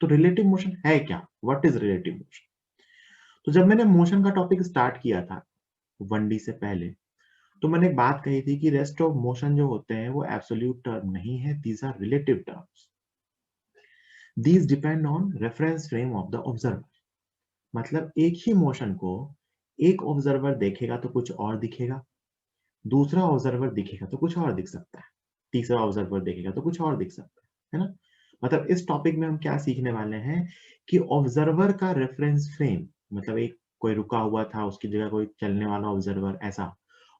तो relative motion है क्या, व्हाट इज रिलेटिव मोशन? तो जब मैंने मोशन का टॉपिक स्टार्ट किया था 1D से पहले, तो मैंने एक बात कही थी कि रेस्ट ऑफ मोशन जो होते हैं वो एब्सोल्यूट टर्म नहीं है, these are relative terms. These depend on reference frame of the observer. मतलब एक ही मोशन को एक ऑब्जर्वर देखेगा तो कुछ और दिखेगा, दूसरा ऑब्जर्वर दिखेगा तो कुछ और दिख सकता है, तीसरा ऑब्जर्वर देखेगा तो कुछ और दिख सकता है ना? मतलब इस टॉपिक में हम क्या सीखने वाले हैं कि ऑब्जर्वर का रेफरेंस फ्रेम, मतलब एक कोई रुका हुआ था उसकी जगह कोई चलने वाला ऑब्जर्वर, ऐसा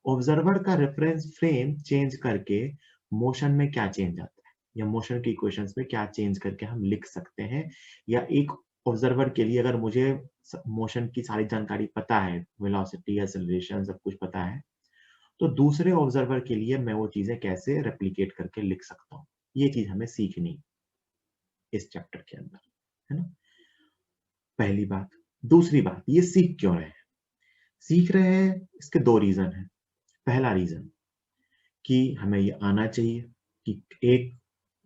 ऑब्जर्वर का रेफरेंस फ्रेम चेंज करके मोशन में क्या चेंज आता है, या मोशन की इक्वेशंस में क्या चेंज करके हम लिख सकते हैं। या एक ऑब्जर्वर के लिए अगर मुझे मोशन की सारी जानकारी पता है, वेलोसिटी, एक्सेलरेशन, सब कुछ पता है, तो दूसरे ऑब्जर्वर के लिए मैं वो चीजें कैसे रेप्लिकेट करके लिख सकता हूँ, ये चीज हमें सीखनी इस चैप्टर के अंदर, है ना? पहली बात। दूसरी बात, ये सीख क्यों रहे हैं? सीख रहे हैं इसके दो रीजन हैं। पहला रीजन कि हमें ये आना चाहिए कि एक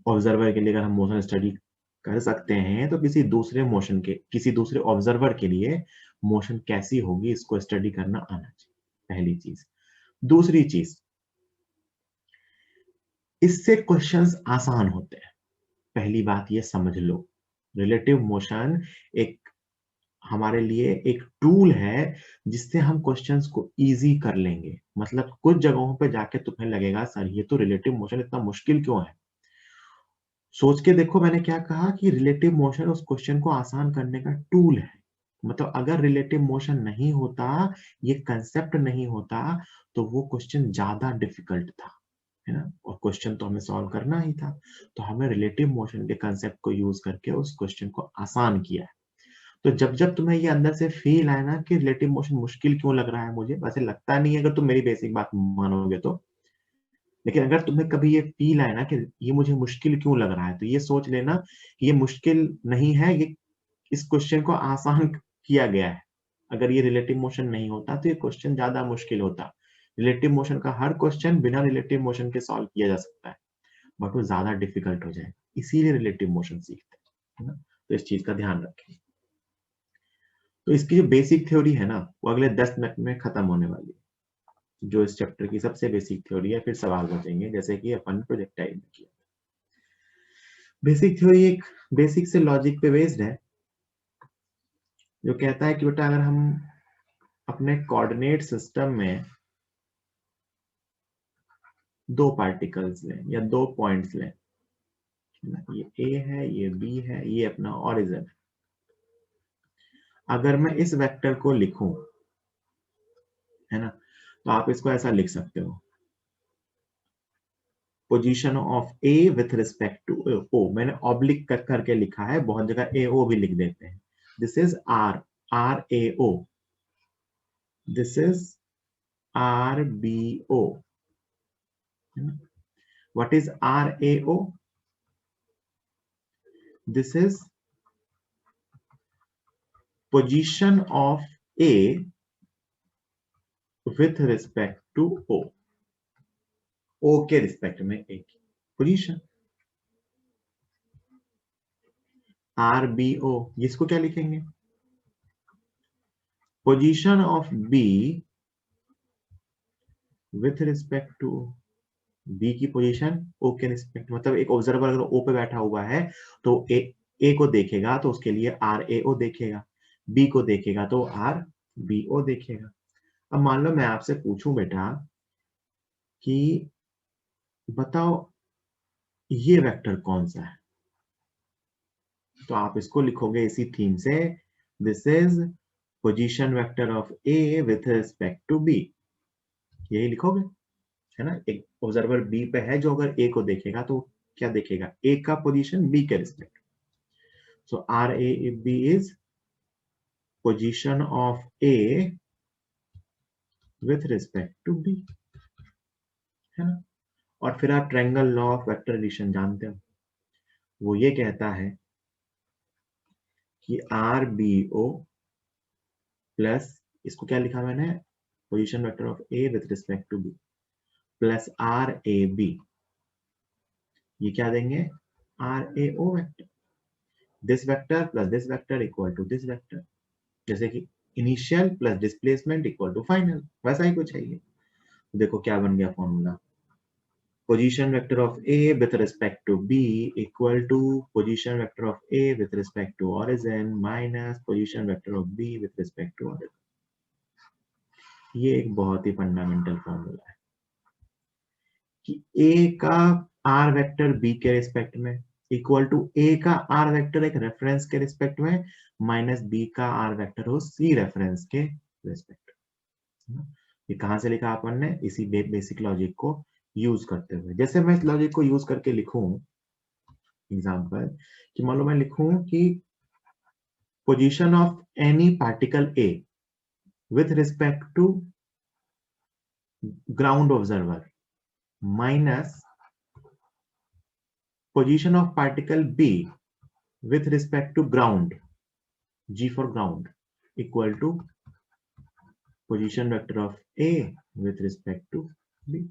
ऑब्जर्वर के लिए अगर हम मोशन स्टडी कर सकते हैं तो किसी दूसरे ऑब्जर्वर के लिए मोशन कैसी होगी इसको स्टडी करना आना चाहिए, पहली चीज। दूसरी चीज, इससे क्वेश्चंस आसान होते हैं। पहली बात ये समझ लो, रिलेटिव मोशन एक हमारे लिए एक टूल है जिससे हम क्वेश्चंस को इजी कर लेंगे। मतलब कुछ जगहों पे जाके तुम्हें लगेगा सर ये तो रिलेटिव मोशन इतना मुश्किल क्यों है। सोच के देखो मैंने क्या कहा कि रिलेटिव मोशन उस क्वेश्चन को आसान करने का टूल है। मतलब अगर रिलेटिव मोशन नहीं होता, ये कंसेप्ट नहीं होता, तो वो क्वेश्चन ज्यादा डिफिकल्ट था, है ना? और क्वेश्चन तो हमें सॉल्व करना ही था, तो हमें रिलेटिव मोशन के कंसेप्ट को यूज करके उस क्वेश्चन को आसान किया है। तो जब जब तुम्हें ये अंदर से फील आए ना कि रिलेटिव मोशन मुश्किल क्यों लग रहा है मुझे, वैसे लगता नहीं है अगर तुम मेरी बेसिक बात मानोगे तो, लेकिन अगर तुम्हें कभी ये फील आए ना कि ये मुझे मुश्किल क्यों लग रहा है, तो ये सोच लेना कि ये मुश्किल नहीं है, ये इस क्वेश्चन को आसान किया गया है। अगर ये रिलेटिव मोशन नहीं होता तो ये क्वेश्चन ज्यादा मुश्किल होता। रिलेटिव मोशन का हर क्वेश्चन बिना रिलेटिव मोशन के सॉल्व किया जा सकता है, बट वो ज्यादा डिफिकल्ट हो जाएगा, इसीलिए रिलेटिव मोशन सीखते हैं, है ना? तो इस चीज का ध्यान रखें। तो इसकी जो बेसिक थ्योरी है ना, वो अगले 10 मिनट में खत्म होने वाली है, जो इस चैप्टर की सबसे बेसिक थ्योरी है। फिर सवाल बचेंगे जैसे कि अपन प्रोजेक्टाइल में किया। बेसिक थ्योरी एक बेसिक से लॉजिक पे बेस्ड है, जो कहता है कि बेटा अगर हम अपने कोऑर्डिनेट सिस्टम में दो पार्टिकल्स लें या दो पॉइंट्स लें, ये ए है, ये बी है, ये अपना ऑरिजिन है। अगर मैं इस वेक्टर को लिखूं, है ना, तो आप इसको ऐसा लिख सकते हो, position of A with respect to O. मैंने ऑब्लिक कर करके लिखा है, बहुत जगह ए ओ भी लिख देते हैं। This is R, R A O, this is R B O. What is R A O? This is position of A with respect to O, O के रिस्पेक्ट में ए की पोजीशन। आर बी ओ, इसको क्या लिखेंगे? Position of B with respect to B की position O के respect, मतलब एक ऑब्जर्वर अगर ओ पे बैठा हुआ है तो ए को देखेगा तो उसके लिए आर ए ओ देखेगा, बी को देखेगा तो आर बी ओ देखेगा। अब मान लो मैं आपसे पूछूं बेटा कि बताओ ये वेक्टर कौन सा है, तो आप इसको लिखोगे इसी थीम से, this is position vector of A with respect to B, यही लिखोगे, है ना? एक ऑब्जर्वर बी पे है जो अगर ए को देखेगा तो क्या देखेगा? ए का पोजीशन बी के respect. So R A B is position of A with respect to B, है ना? और फिर आप triangle law of vector addition जानते हो, वो ये कहता है कि आर बी ओ प्लस, इसको क्या लिखा मैंने, position vector of A with respect to B, plus R A B, ये क्या देंगे? R A O vector. This vector plus this vector equal to this vector, जैसे कि initial plus displacement equal to final, वैसा ही कुछ है ये। देखो क्या बन गया formula, position vector of A with respect to B equal to position vector of A with respect to origin minus position vector of B with respect to origin। ये एक बहुत ही फंडामेंटल फॉर्मूला है कि A का R vector B के respect में equal to A का R vector एक रेफरेंस के रिस्पेक्ट में माइनस B का R वेक्टर हो C रेफरेंस के रिस्पेक्ट में। ये कहां से लिखा अपन ने, इसी बेसिक लॉजिक को यूज करते हुए। जैसे मैं इस लॉजिक को यूज करके लिखूं एग्जांपल, कि मान लो मैं लिखूं कि position of any particle A with respect to ground observer minus position of particle B with respect to ground, G for ground, equal to position vector of A with respect to B।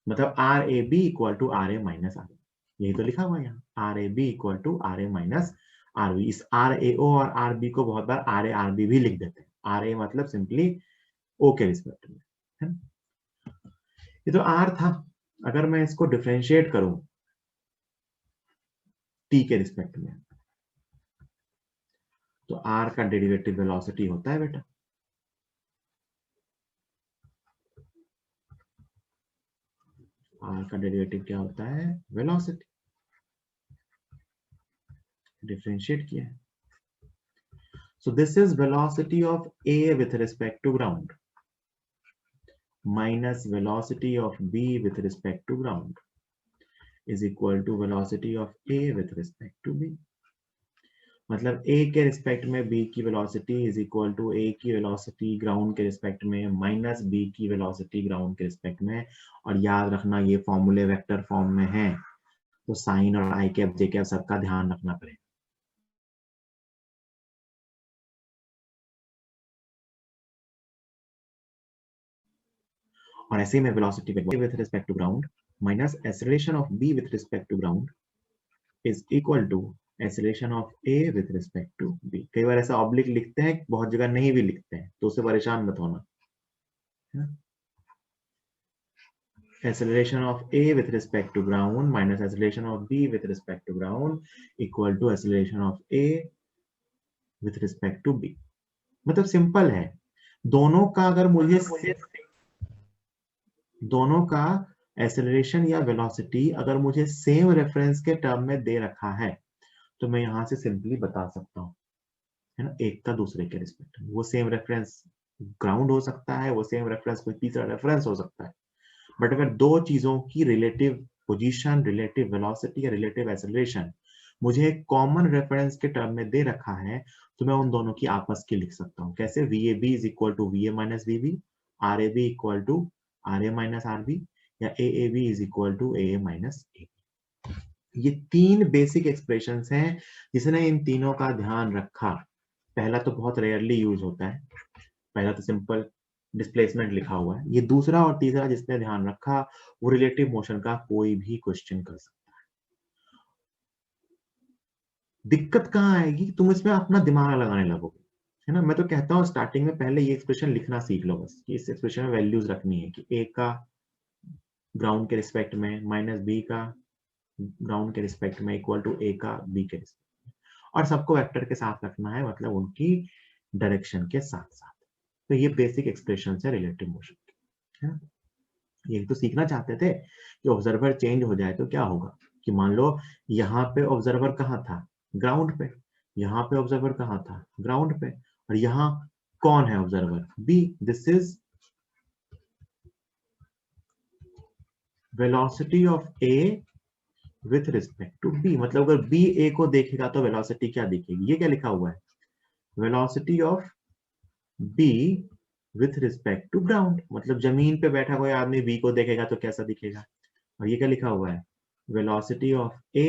मतलब RAB equal to RA minus RB, यही तो लिखा हुआ है यहाँ, RAB equal to RA minus RB। इस RAO और RB को बहुत बार RA RB भी लिख देते हैं। RA मतलब सिंपली O के रिस्पेक्ट में है। ये तो R था, अगर मैं इसको डिफरेंशिएट करूं T के रिस्पेक्ट में, तो R का डेरिवेटिव वेलोसिटी होता है बेटा, R का डेरिवेटिव क्या होता है, वेलोसिटी। डिफरेंशिएट किया है, so this is velocity of A with respect to ground minus velocity of B with respect to ground is equal to velocity of A with respect to B। मतलब A के respect में B की velocity is equal to A की velocity ground के respect में minus B की velocity ground के respect में। और याद रखना ये फॉर्मूले वेक्टर फॉर्म में है, तो साइन और आई कैप जे कैप सबका ध्यान रखना पड़ेगा। और ऐसे में velocity with respect to ground minus acceleration of B with respect to ground is equal to acceleration of A with respect to B। कई बार ऐसा ऑब्लिक लिखते हैं, बहुत जगह नहीं भी लिखते हैं, तो उससे परेशान मत होना। acceleration of A with respect to ground minus acceleration of B with respect to ground equal to acceleration of A with respect to B। मतलब सिंपल है, दोनों का अगर मुझे दोनों का एक्सेलरेशन या वेलोसिटी अगर मुझे सेम रेफरेंस के टर्म में दे रखा है, तो मैं यहां से सिंपली बता सकता हूं, है ना, एक का दूसरे के रिस्पेक्ट में। वो सेम रेफरेंस ग्राउंड हो सकता है, वो सेम रेफरेंस कोई तीसरा रेफरेंस हो सकता है, बट अगर दो चीजों की रिलेटिव पोजीशन, रिलेटिव वेलोसिटी या रिलेटिव एक्सेलरेशन मुझे एक कॉमन रेफरेंस के टर्म में दे रखा है, तो मैं उन दोनों की आपस की लिख सकता हूं। कैसे, VAB is equal to VA minus VB, RAB equal to RA minus RB, या AAB is equal to AA minus AB। ये तीन बेसिक एक्सप्रेशंस हैं, जिसने इन तीनों का ध्यान रखा। पहला तो बहुत रेयरली यूज होता है, पहला तो सिंपल डिस्प्लेसमेंट लिखा हुआ है। ये दूसरा और तीसरा जिसने ध्यान रखा, वो रिलेटिव मोशन का कोई भी क्वेश्चन कर सकता है। दिक्कत कहाँ आएगी, तुम इसमें अपना दिमाग लगाने लगोगे, है ना। मैं तो कहता हूँ स्टार्टिंग में पहले ये एक्सप्रेशन लिखना सीख लो बस, कि इस एक्सप्रेशन में वैल्यूज रखनी है कि A का ग्राउंड के रिस्पेक्ट में माइनस B का ग्राउंड के रिस्पेक्ट में इक्वल टू A का B के रिस्पेक्ट में, और सबको वेक्टर के साथ रखना है, मतलब उनकी डायरेक्शन के साथ साथ। तो ये बेसिक एक्सप्रेशन है रिलेटिव मोशन के, है ना। ये तो सीखना चाहते थे कि ऑब्जर्वर चेंज हो जाए तो क्या होगा, कि मान लो यहाँ पे ऑब्जर्वर कहाँ था, ग्राउंड पे, यहाँ पे ऑब्जर्वर कहाँ था, ग्राउंड पे, और यहाँ कौन है observer, B। This is velocity of A with respect to B। मतलब अगर B A को देखेगा तो वेलोसिटी क्या दिखेगी, ये क्या लिखा हुआ है, velocity of B with respect to ground. मतलब जमीन पे बैठा कोई आदमी B को देखेगा तो कैसा दिखेगा, और ये क्या लिखा हुआ है, velocity of A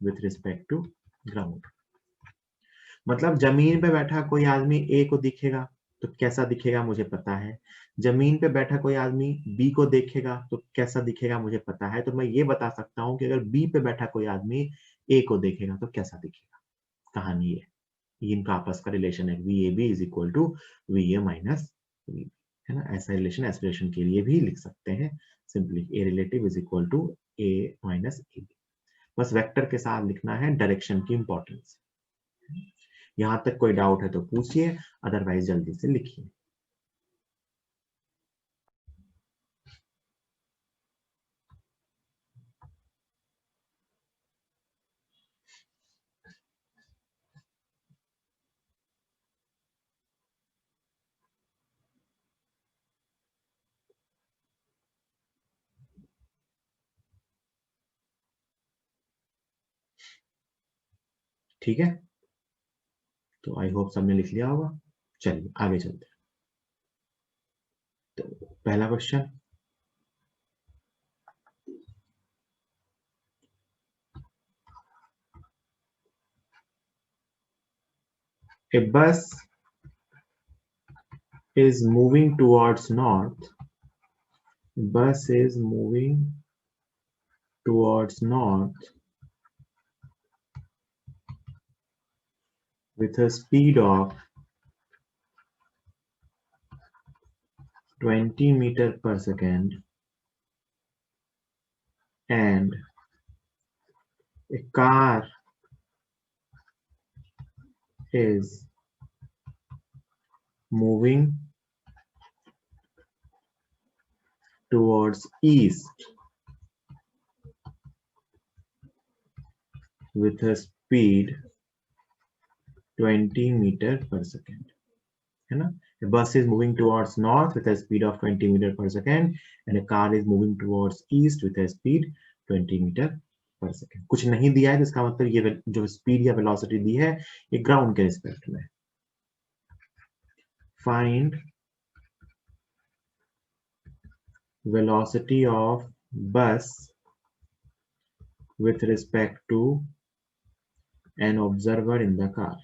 with respect to ground. मतलब जमीन पे बैठा कोई आदमी A को दिखेगा तो कैसा दिखेगा मुझे पता है, जमीन पे बैठा कोई आदमी B को देखेगा तो कैसा दिखेगा मुझे पता है। तो मैं ये बता सकता हूं कि अगर B पे बैठा कोई आदमी A को देखेगा तो कैसा दिखेगा। कहानी है, इनका आपस का रिलेशन है, VAB is equal to VA minus VB, है ना। ऐसा रिलेशन एस्पिरेशन के लिए भी लिख सकते हैं simply, A relative is equal to A minus AB। बस वेक्टर के साथ लिखना है, डायरेक्शन की इंपॉर्टेंस। यहां तक कोई डाउट है तो पूछिए, अदरवाइज जल्दी से लिखिए। ठीक है, तो आई होप सबने लिख लिया होगा। चलिए आगे चलते हैं। तो पहला question, a bus is moving towards north, bus is moving towards north with a speed of 20 meter per second, and a car is moving towards east with a speed 20 meter per second, है ना। A bus is moving towards north with a speed of 20 meter per second and a car is moving towards east with a speed 20 meter per second। कुछ नहीं दिया है, जिसका मतलब ये जो स्पीड या वेलोसिटी दी है ये ग्राउंड के रिस्पेक्ट में। Find velocity of bus with respect to an observer in the car,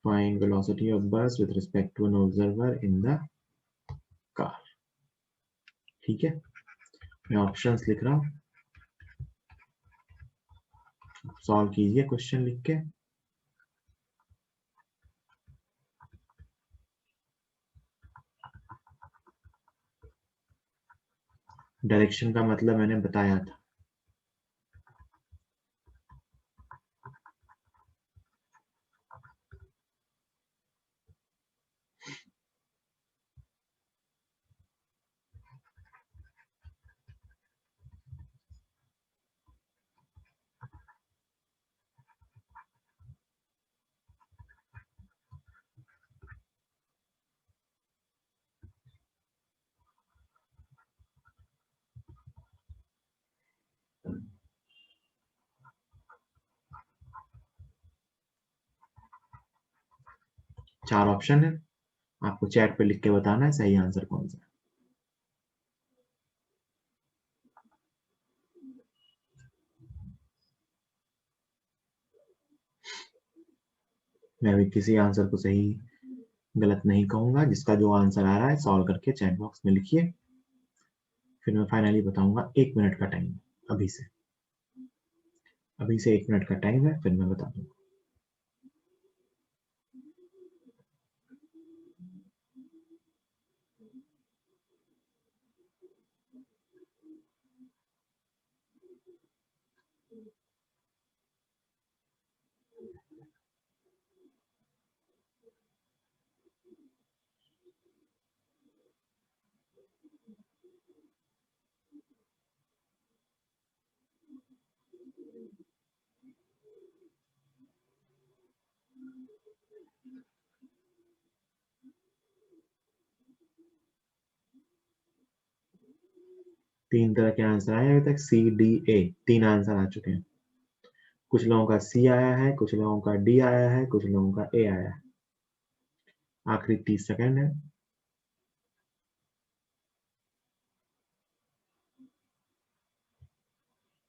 find velocity of bus with respect to an observer in the car। ठीक है, मैं ऑप्शंस लिख रहा हूं, सॉल्व कीजिए क्वेश्चन लिख के। डायरेक्शन का मतलब मैंने बताया था, चार ऑप्शन है, आपको चैट पे लिख के बताना है सही आंसर कौन सा है। मैं भी किसी आंसर को सही गलत नहीं कहूंगा, जिसका जो आंसर आ रहा है सॉल्व करके चैट बॉक्स में लिखिए, फिर मैं फाइनली बताऊंगा। 1 मिनट का टाइम अभी से, अभी से 1 मिनट का टाइम है, फिर मैं बता दूंगा। तीन तरह के आंसर आए अभी तक, C D A, तीन आंसर आ चुके हैं। कुछ लोगों का C आया है, कुछ लोगों का D आया है, कुछ लोगों का A आया है। आखिरी 30 सेकंड है।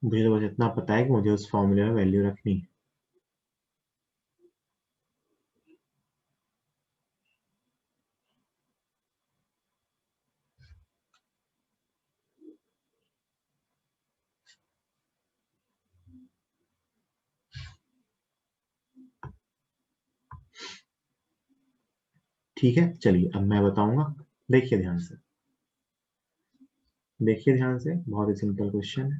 मुझे तो बस इतना पता है कि मुझे उस फॉर्मूले में वैल्यू रखनी है। ठीक है, चलिए अब मैं बताऊंगा। देखिए ध्यान से, देखिए ध्यान से, बहुत ही सिंपल क्वेश्चन है।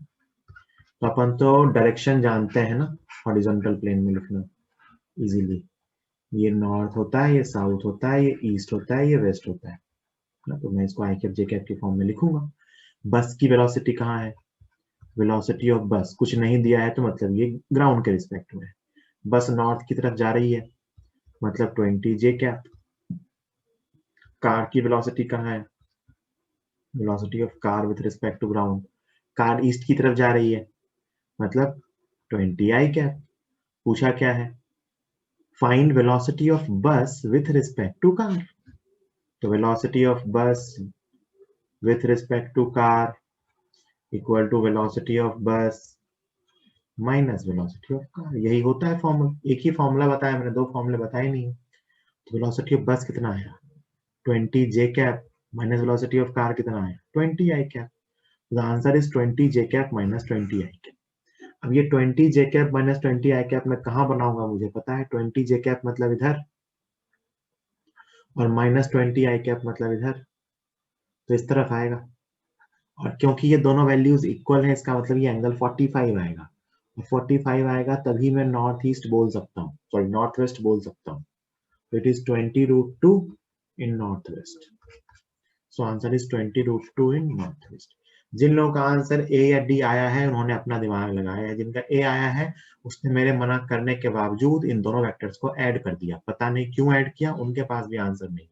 तो अपन तो डायरेक्शन जानते हैं ना, हॉरिजॉन्टल प्लेन में लिखना इजीली। ये नॉर्थ होता है, ये साउथ होता है, ये ईस्ट होता है, ये वेस्ट होता है ना। तो मैं इसको आई कैप जे कैप की फॉर्म में लिखूंगा। बस की वेलोसिटी कहाँ है? वेलोसिटी ऑफ बस कुछ नहीं दिया है, तो मतलब ये ग्राउंड के रिस्पेक्ट में है। बस नॉर्थ की तरफ जा रही है, मतलब 20 जे कैप। कार की वेलोसिटी कहाँ है? Velocity of car with respect to ground. Car east की तरफ जा रही है, मतलब 20 आई कैप। पूछा क्या है? Find velocity of bus with respect to car. तो velocity of bus with respect to car equal to velocity of bus minus velocity of car. यही होता है फॉर्मूला। एक ही फॉर्मूला बताया मैंने, दो फॉर्मूले बताए नहीं। तो वेलोसिटी ऑफ बस कितना आया? 20 J cap minus velocity of car कितना आया? 20 I cap. The answer is 20 J cap minus 20 I cap. अब ये 20 J cap minus 20 I cap मैं कहाँ बनाऊंगा? मुझे पता है 20 जे कैप मतलब इधर, और माइनस 20 आई कैप मतलब इधर, तो इस तरफ आएगा। और क्योंकि ये दोनों वैल्यूज इक्वल है, इसका मतलब ये एंगल 45 आएगा। और 45 आएगा तभी मैं नॉर्थ ईस्ट बोल सकता हूँ, सॉरी नॉर्थ वेस्ट बोल सकता हूँ। तो it is 20√2 in north west. So answer is 20√2 in north west. जिन लोगों का आंसर ए या डी आया है उन्होंने अपना दिमाग लगाया है। जिनका ए आया है उसने मेरे मना करने के बावजूद इन दोनों वेक्टर्स को ऐड कर दिया। पता नहीं क्यों ऐड किया, उनके पास भी आंसर नहीं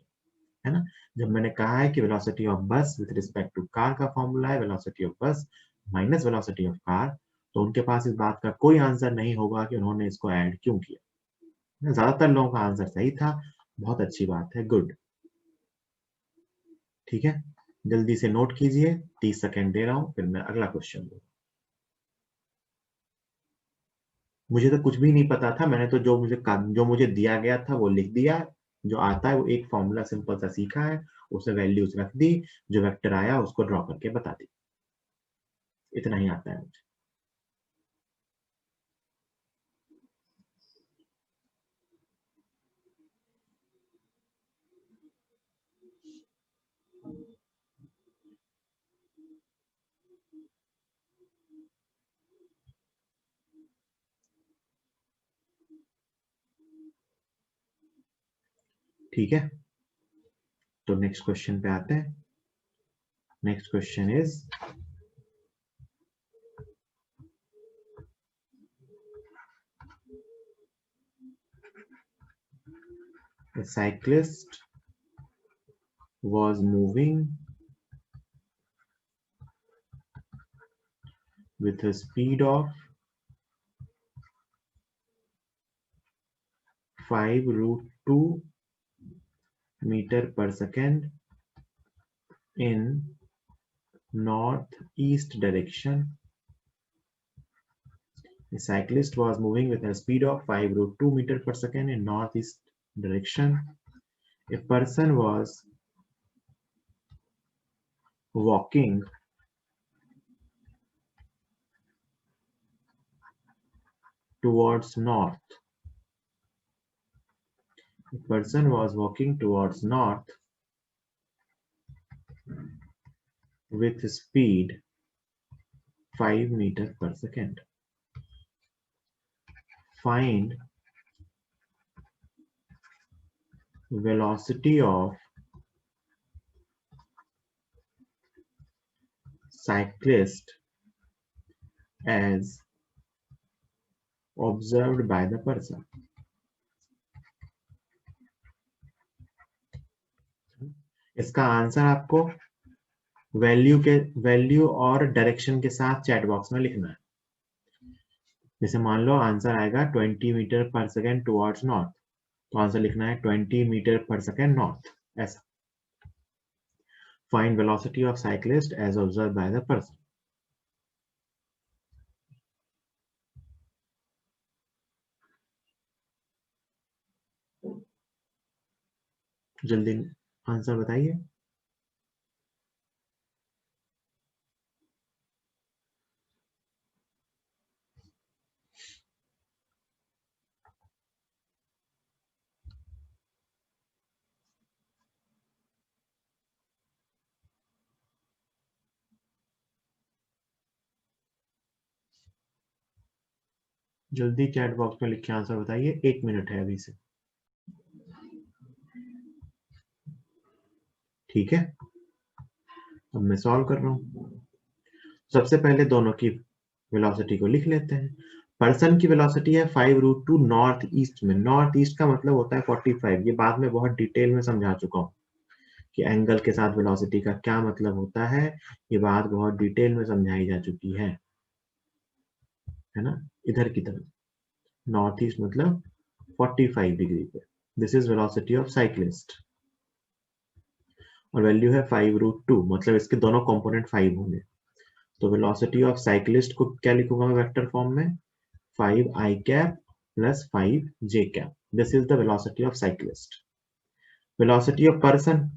है ना। जब मैंने कहा है कि वेलोसिटी ऑफ बस विद रिस्पेक्ट टू कार का फॉर्मूला है velocity of bus minus velocity of car, तो उनके पास इस बात का कोई आंसर नहीं होगा कि उन्होंने इसको ऐड क्यों किया। ज्यादातर लोगों का आंसर सही था, बहुत अच्छी बात है, गुड। ठीक है, जल्दी से नोट कीजिए, 30 सेकेंड दे रहा हूं, फिर मैं अगला क्वेश्चन दूंगा। मुझे तो कुछ भी नहीं पता था, मैंने तो जो मुझे दिया गया था वो लिख दिया। जो आता है वो एक फॉर्मूला सिंपल सा सीखा है, उसे वैल्यूज रख दी, जो वेक्टर आया उसको ड्रॉ करके बता दी। इतना ही आता है मुझे। ठीक है, तो नेक्स्ट क्वेश्चन पे आते हैं। Next question is a cyclist was moving with a speed of 5√2 meter per second in northeast direction. A cyclist was moving with a speed of 5√2 meter per second in northeast direction. A person was walking towards north. A person was walking towards north with speed 5 meter per second. Find velocity of cyclist as observed by the person. इसका answer आपको value और direction के साथ chat box में लिखना है। जैसे मान लो आंसर आएगा 20 metre per second towards north, तो आंसर लिखना है 20 मीटर पर सेकेंड नॉर्थ, ऐसा। Find velocity of cyclist as observe by the person. जल्दी आंसर बताइए। जल्दी चैट बॉक्स में लिख के आंसर बताइए, 1 मिनट है अभी से। ठीक है, अब मैं सॉल्व कर रहा हूं। सबसे पहले दोनों की वेलोसिटी को लिख लेते हैं। पर्सन की वेलोसिटी है 5√2 नॉर्थ ईस्ट में। नॉर्थ ईस्ट का मतलब होता है 45। ये बाद में बहुत डिटेल में समझा चुका हूँ कि एंगल के साथ वेलोसिटी का क्या मतलब होता है। ये बात बहुत डिटेल में समझाई जा चुकी है ना। इधर की तरफ नॉर्थ ईस्ट मतलब 45 डिग्री पे। This is velocity of cyclist और वैल्यू है 5√2, मतलब इसके दोनों कंपोनेंट 5 होंगे। तो वेलोसिटी ऑफ साइक्लिस्ट को क्या लिखूंगा मैं वेक्टर फॉर्म में, 5i cap plus 5j cap. This is the velocity of cyclist. Velocity of person,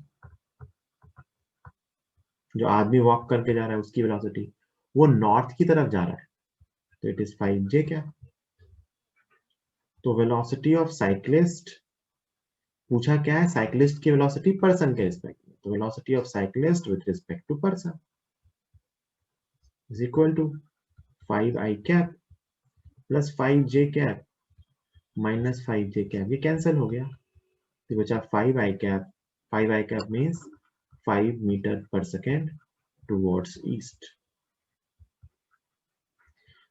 जो आदमी वॉक करके जा रहा है उसकी वेलोसिटी, वो नॉर्थ की तरफ जा रहा है, तो इट इज 5j कैप। तो वेलोसिटी ऑफ साइक्लिस्ट पूछा क्या है, साइक्लिस्ट की वेलोसिटी पर्सन के रिस्पेक्ट में, तो velocity of cyclist with respect to person is equal to 5i cap plus 5j cap minus 5j cap. ये कैंसिल हो गया तो बचा 5i cap. 5i cap means 5 metre per second towards east.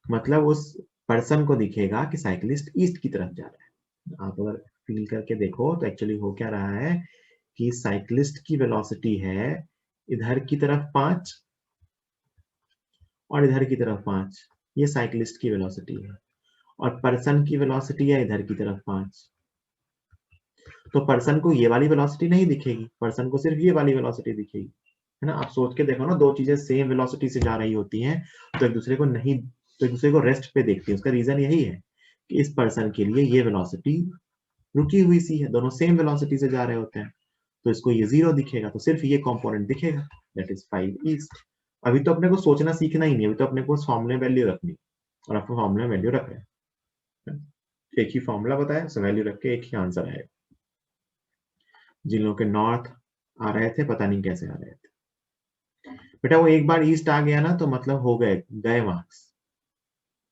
मतलब उस पर्सन को दिखेगा कि साइकिलिस्ट ईस्ट की तरफ जा रहा है। आप अगर फील करके देखो तो एक्चुअली हो क्या रहा है कि साइकिलिस्ट की वेलोसिटी है इधर की तरफ 5 और इधर की तरफ 5। ये साइकिलिस्ट की वेलोसिटी है। और पर्सन की वेलोसिटी है इधर की तरफ 5। तो पर्सन को ये वाली वेलोसिटी नहीं दिखेगी, पर्सन को सिर्फ ये वाली वेलोसिटी दिखेगी, है ना। आप सोच के देखो ना, दो चीजें सेम वेलोसिटी से जा रही होती हैं तो एक दूसरे को नहीं, तो एक दूसरे को रेस्ट पे देखती है। उसका रीजन यही है कि इस पर्सन के लिए ये वेलोसिटी रुकी हुई सी है, दोनों सेम वेलोसिटी से जा रहे होते हैं, तो इसको ये 0 दिखेगा, तो सिर्फ ये कंपोनेंट दिखेगा, दैट इज 5 ईस्ट। अभी तो अपने को सोचना सीखना ही नहीं, अभी तो अपने को फॉर्मूले वैल्यू रखनी, और आपको फॉर्मूले वैल्यू रख रहे हैं। एक ही फॉर्मूला बताया, सो वैल्यू रख के एक ही आंसर आएगा। जिन लोगों के नॉर्थ आ रहे थे पता नहीं कैसे आ रहे थे बेटा, वो एक बार ईस्ट आ गया ना तो मतलब हो गए, गए मार्क्स।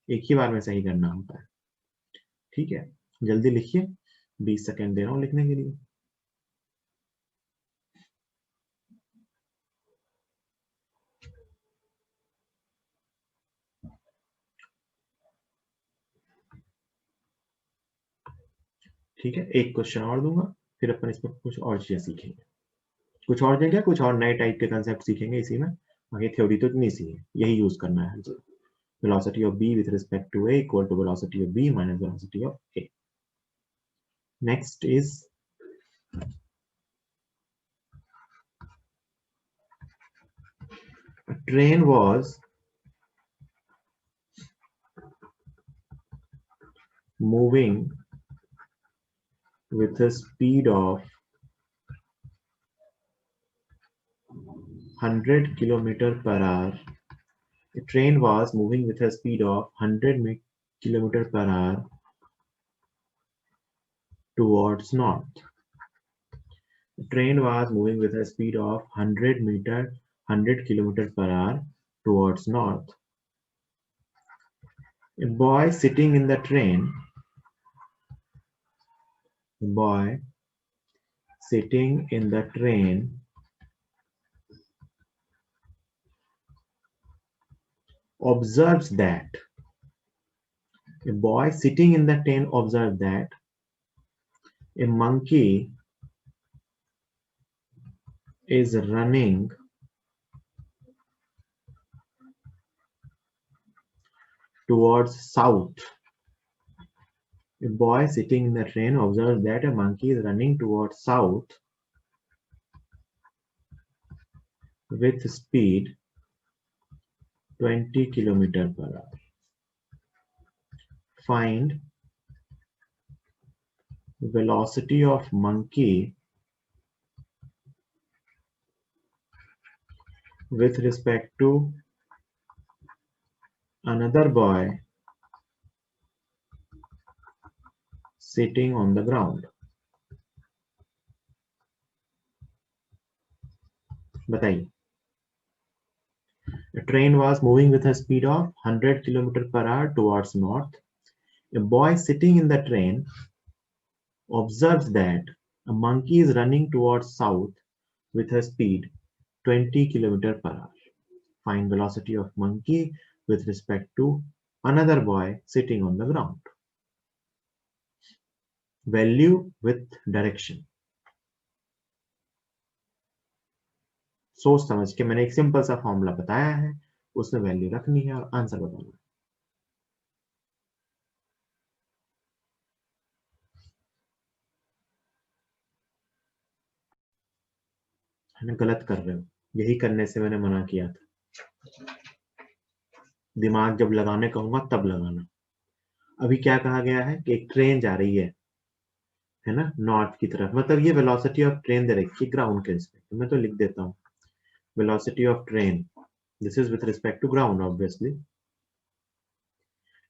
एक ही बार में सही करना होता है। ठीक है, जल्दी लिखिए, 20 सेकेंड दे रहा हूं लिखने के लिए। ठीक है, एक क्वेश्चन और दूंगा, फिर अपन इसमें कुछ और चीजें सीखेंगे। कुछ और देंगे, कुछ और नए टाइप के कंसेप्ट सीखेंगे इसी में। आगे थ्योरी तो इतनी सी है, यही यूज करना है। velocity of b with respect to a equal to velocity of b minus velocity of a. Next is a train was moving with a speed of 100 km per hour. The train was moving with a speed of 100 km per hour towards north. The train was moving with a speed of 100 km per hour towards north. A boy sitting in the train, a boy sitting in the train observes that a boy sitting in the train observed that a monkey is running towards south. A boy sitting in the train observed that a monkey is running towards south with speed 20 km per hour. Find velocity of monkey with respect to another boy sitting on the ground. बताइए। A train was moving with a speed of 100 km per hour towards north. A boy sitting in the train observes that a monkey is running towards south with a speed 20 km per hour. Find velocity of monkey with respect to another boy sitting on the ground. Value with direction. सोच समझ के मैंने एक simple सा formula बताया है, उसमें value रखनी है और आंसर बताना है। गलत कर रहे हो, यही करने से मैंने मना किया था। दिमाग जब लगाने कहूंगा तब लगाना। अभी क्या कहा गया है कि एक ट्रेन जा रही है ना, नॉर्थ की तरफ, मतलब ये वेलोसिटी ऑफ ट्रेन दे रखी है ग्राउंड के रिस्पेक्ट, मैं तो लिख देता हूँ velocity of train, this is with respect to ground obviously,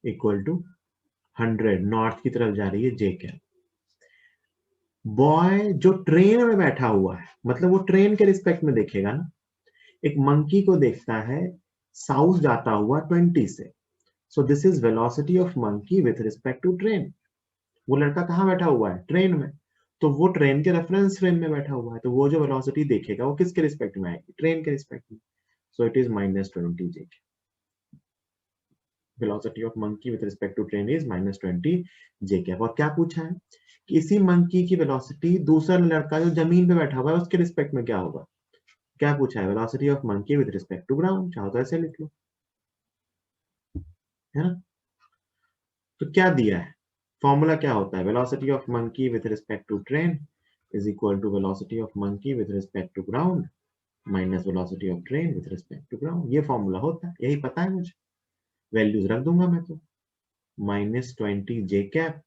equal to 100, north की तरफ जा रही है जे कैप। बॉय जो ट्रेन में बैठा हुआ है, मतलब वो ट्रेन के रिस्पेक्ट में देखेगा ना, एक मंकी को देखता है साउथ जाता हुआ 20 से, so this is velocity of monkey with respect to train. वो लड़का कहाँ बैठा हुआ है? ट्रेन में, तो वो ट्रेन के रेफरेंस फ्रेम में बैठा हुआ है, तो वो जो वेलोसिटी देखेगा वो किसके रिस्पेक्ट में आएगी? ट्रेन के रिस्पेक्ट में, so it is -20 J. Velocity of monkey with respect to train is -20 J cap. और क्या पूछा है कि इसी मंकी की वेलोसिटी दूसरा लड़का जो जमीन पे बैठा हुआ है उसके रिस्पेक्ट में क्या होगा? क्या पूछा है? Velocity of monkey with respect to ground, चाहो तो ऐसे लिख लो, है ना। तो क्या दिया है? फॉर्मूला क्या होता है? Velocity of monkey with respect to train is equal to velocity of monkey with respect to ground minus velocity of train with respect to ground. ये फॉर्मूला होता है, यही पता है मुझे, वैल्यूज रख दूंगा मैं तो। -20 J cap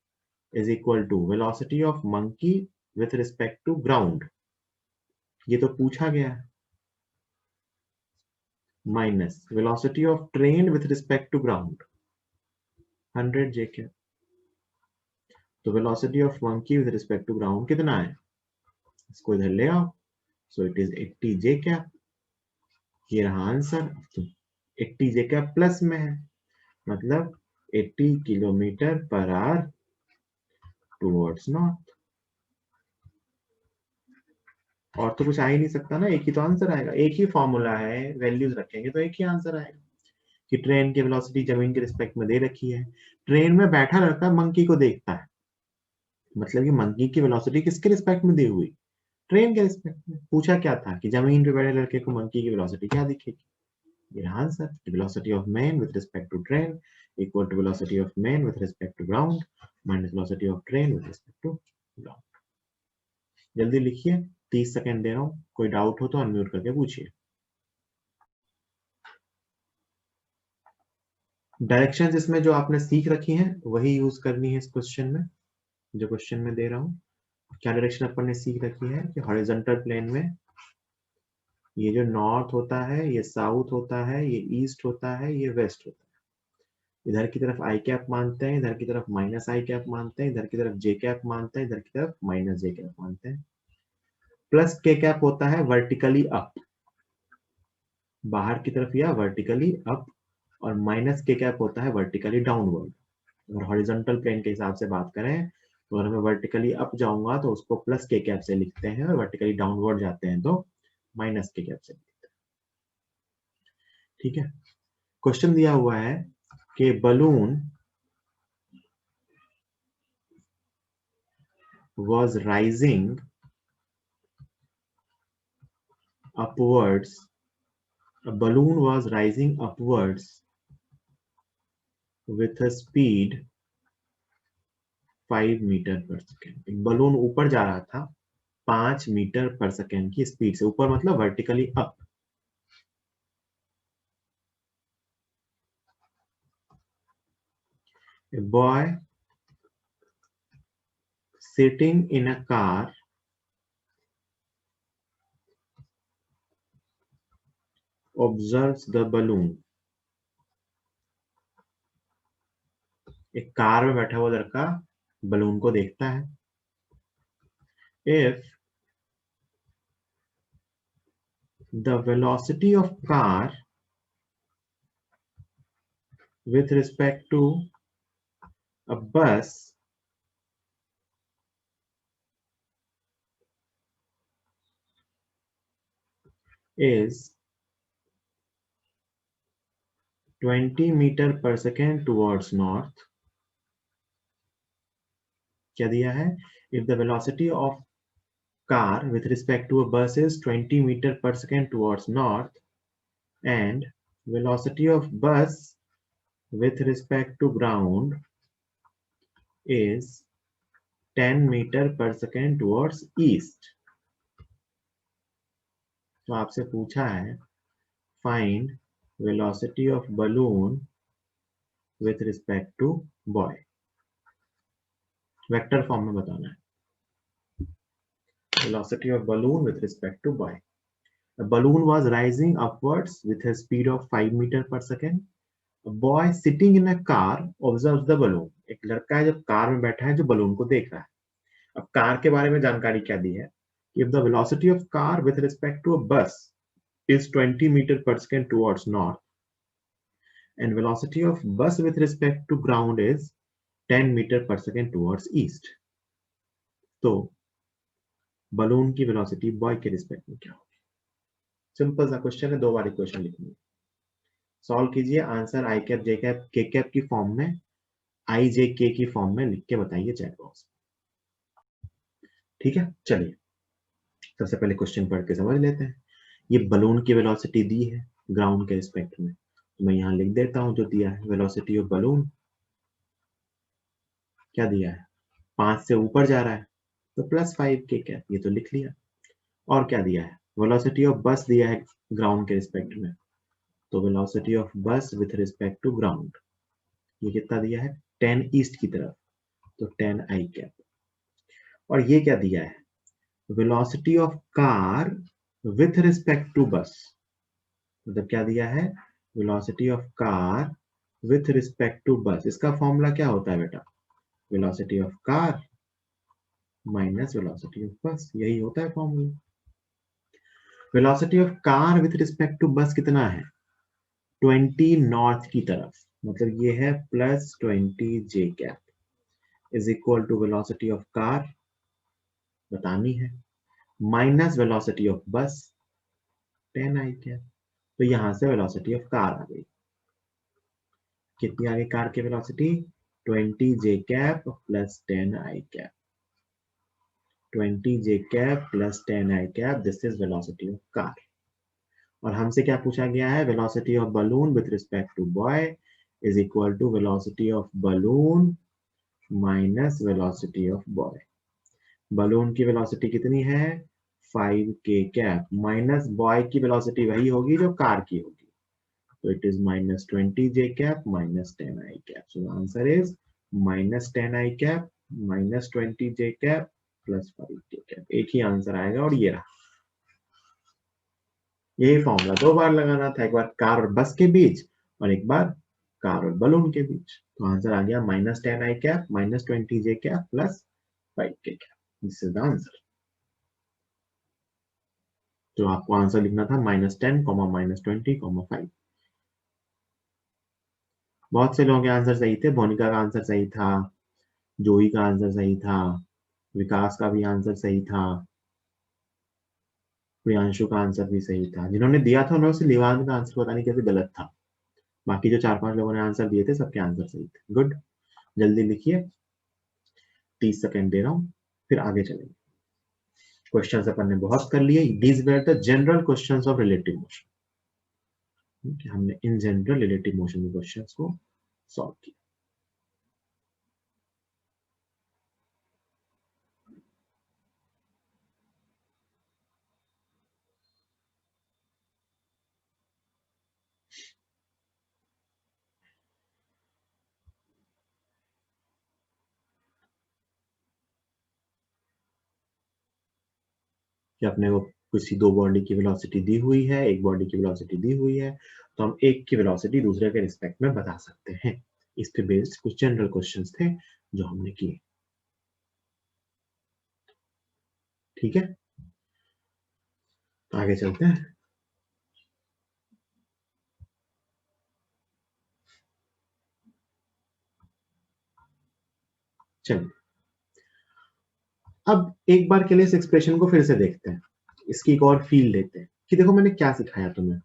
is equal to velocity of monkey with respect to ground, ये तो पूछा गया है, minus velocity of train with respect to ground 100 J cap. तो velocity of monkey with respect to ground कितना है? इसको इधर ले आओ, सो इट इज 80 जे कैप। ये रहा आंसर। तो 80 जे कैप प्लस में है, मतलब 80 kilometre per hour towards north. और तो कुछ आ ही नहीं सकता ना, एक ही तो आंसर आएगा, एक ही फॉर्मूला है, वैल्यूज रखेंगे तो एक ही आंसर आएगा कि ट्रेन की वेलोसिटी जमीन के रिस्पेक्ट में दे रखी है, ट्रेन में बैठा लड़का मंकी को देखता है, मतलब कि मंकी की वेलोसिटी किसके रिस्पेक्ट में दी हुई? ट्रेन के रिस्पेक्ट में। पूछा क्या था कि जमीन पे बैठे लड़के को मंकी की वेलोसिटी क्या दिखेगी? ये answer, velocity of man with respect to train equal to velocity of man with respect to ground minus velocity of train with respect to ground. जल्दी लिखिए, 30 सेकंड दे रहा हूँ, कोई डाउट हो तो अनम्यूट करके पूछिए। डायरेक्शंस इसमें जो आपने सीख रखी हैं वही यूज करनी है इस क्वेश्चन में, जो क्वेश्चन में दे रहा हूँ। क्या डायरेक्शन अपन ने सीख रखी है कि हॉरिजॉन्टल प्लेन में ये जो नॉर्थ होता है, ये साउथ होता है, ये ईस्ट होता है, ये वेस्ट होता है। इधर की तरफ आई कैप मानते हैं, इधर की तरफ माइनस आई कैप मानते हैं, इधर की तरफ जे कैप मानते हैं, इधर की तरफ माइनस जे कैप मानते हैं। प्लस के कैप होता है वर्टिकली अप, बाहर की तरफ या वर्टिकली अप, और माइनस के कैप होता है वर्टिकली डाउनवर्ड। अगर हॉरिजॉन्टल प्लेन के हिसाब से बात करें तो अगर मैं वर्टिकली अप जाऊंगा तो उसको प्लस के कैप से लिखते हैं, और वर्टिकली डाउनवर्ड जाते हैं तो माइनस के कैप से लिखते हैं। ठीक है। क्वेश्चन दिया हुआ है कि balloon was rising upwards, a balloon was rising upwards with a speed 5 metre per second. एक बलून ऊपर जा रहा था 5 मीटर पर सेकेंड की स्पीड से, ऊपर मतलब vertically up. A boy sitting in a car observes the balloon, एक कार में बैठा हुआ लड़का बलून को देखता है। If the velocity of car with respect to a bus is 20 metre per second towards north, क्या दिया है? If the velocity of car with respect to a bus is 20 meter per second towards north and velocity of bus with respect to ground is 10 meter per second towards east. तो आपसे पूछा है find velocity of balloon with respect to boy. Vector form में बताना है. Velocity of balloon with respect to boy. The balloon was rising upwards with a speed of 5 meter per second. A boy sitting in a car observes the balloon. एक लड़का है जो car में बैठा है जो बलून को देख रहा है. अब कार के बारे में जानकारी क्या दी है? If the velocity of car with respect to a bus is 20 meter per second towards north and velocity of bus with respect to ground is 10 meter per second towards east. तो balloon की velocity boy के respect में क्या होगी? Simple सा question है, 2 बार equation लिखनी है. सॉल्व कीजिए, answer I cap J cap के कैप की फॉर्म में, आई जे के की फॉर्म में लिख के बताइए चैट बॉक्स. ठीक है, चलिए सबसे पहले क्वेश्चन पढ़ के समझ लेते हैं. ये बलून की वेलोसिटी दी है ग्राउंड के रिस्पेक्ट में, तो मैं यहाँ लिख देता हूँ जो दिया है. वेलोसिटी ऑफ बलून क्या दिया है? 5 से ऊपर जा रहा है तो +5 के कैप, ये तो लिख लिया. और क्या दिया है? वेलोसिटी ऑफ बस दिया है ग्राउंड के रिस्पेक्ट में, तो velocity of bus with respect to ground ये कितना दिया है? 10 ईस्ट की तरफ, तो 10 आई कैप. और ये क्या दिया है? Velocity of car with respect to bus, मतलब क्या दिया है? Velocity of car with respect to bus. इसका फॉर्मूला क्या होता है बेटा? Velocity of car minus velocity of bus, यही होता है formula. Velocity of car with respect to bus कितना है? 20 नॉर्थ की तरफ, मतलब ये है +20 J cap is equal to velocity of car बतानी है माइनस वेलोसिटी ऑफ बस 10 आई कैप. तो यहां से वेलोसिटी ऑफ कार आ गई. कितनी आ गई कार की velocity? 20 J cap plus 10 I cap. 20 J cap plus 10 I cap, this is velocity of car. और हमसे क्या पूछा गया है? Velocity of balloon with respect to boy is equal to velocity of balloon minus velocity of boy. Balloon की velocity कितनी है? 5 K cap minus boy की वेलोसिटी वही होगी जो कार की होगी, तो it is -20 J cap minus 10 I cap. So answer is -10 I cap -20 J cap plus 5 J cap. एक ही आंसर आएगा और ये रहा. यही फॉर्मूला 2 बार लगाना था, एक बार कार और बस के बीच और एक बार कार और बलून के बीच. तो आंसर आ गया -10 I cap -20 J cap plus 5 K cap. This is the answer. तो आपको आंसर लिखना था -10, -20, -5. बहुत से लोगों के आंसर सही थे. भोनिका का आंसर सही था, जोई का आंसर सही था, विकास का भी आंसर सही था, प्रियांशु का आंसर भी सही था. जिन्होंने दिया था उन्होंने लिवान का आंसर पता नहीं कैसे गलत था. बाकी जो 4-5 लोगों ने आंसर दिए थे सबके आंसर सही थे. गुड, जल्दी लिखिए, 30 सेकेंड दे रहा हूं, फिर आगे चलेंगे. क्वेश्चन अपन ने बहुत कर लिए. These were the general questions of relative motion. हमने इन जनरल रिलेटिव मोशन के क्वेश्चंस को सॉल्व किया. कि अपने को किसी 2 बॉडी की वेलोसिटी दी हुई है, एक बॉडी की वेलोसिटी दी हुई है, तो हम एक की वेलोसिटी दूसरे के रिस्पेक्ट में बता सकते हैं. इस पे बेस्ड कुछ जनरल क्वेश्चंस थे जो हमने किए. ठीक है, आगे चलते हैं. चलिए अब एक बार के लिए इस एक्सप्रेशन को फिर से देखते हैं, इसकी एक और फील लेते हैं कि देखो मैंने क्या सिखाया तुम्हें।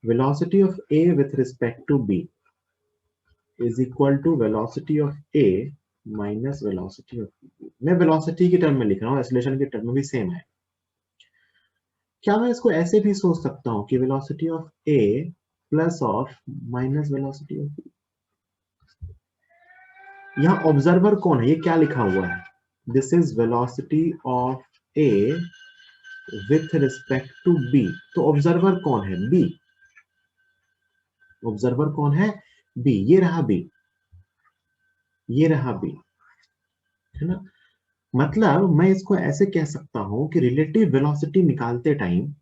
Velocity of A with respect to B is equal to velocity of A minus velocity of B. मैं वेलोसिटी के टर्म में लिख रहा हूँ, एक्सीलरेशन के टर्म में भी सेम है। क्या मैं इसको ऐसे भी सोच सकता हूँ कि velocity of A plus of minus velocity of B. यहाँ ऑब्जर्वर कौन है, ये क्या लिखा हुआ है? This is velocity of A with respect to B. तो ऑब्जर्वर कौन है? बी। ऑब्जर्वर कौन है? बी। ये रहा बी, ये रहा बी, है ना। मतलब मैं इसको ऐसे कह सकता हूं कि रिलेटिव वेलोसिटी निकालते टाइम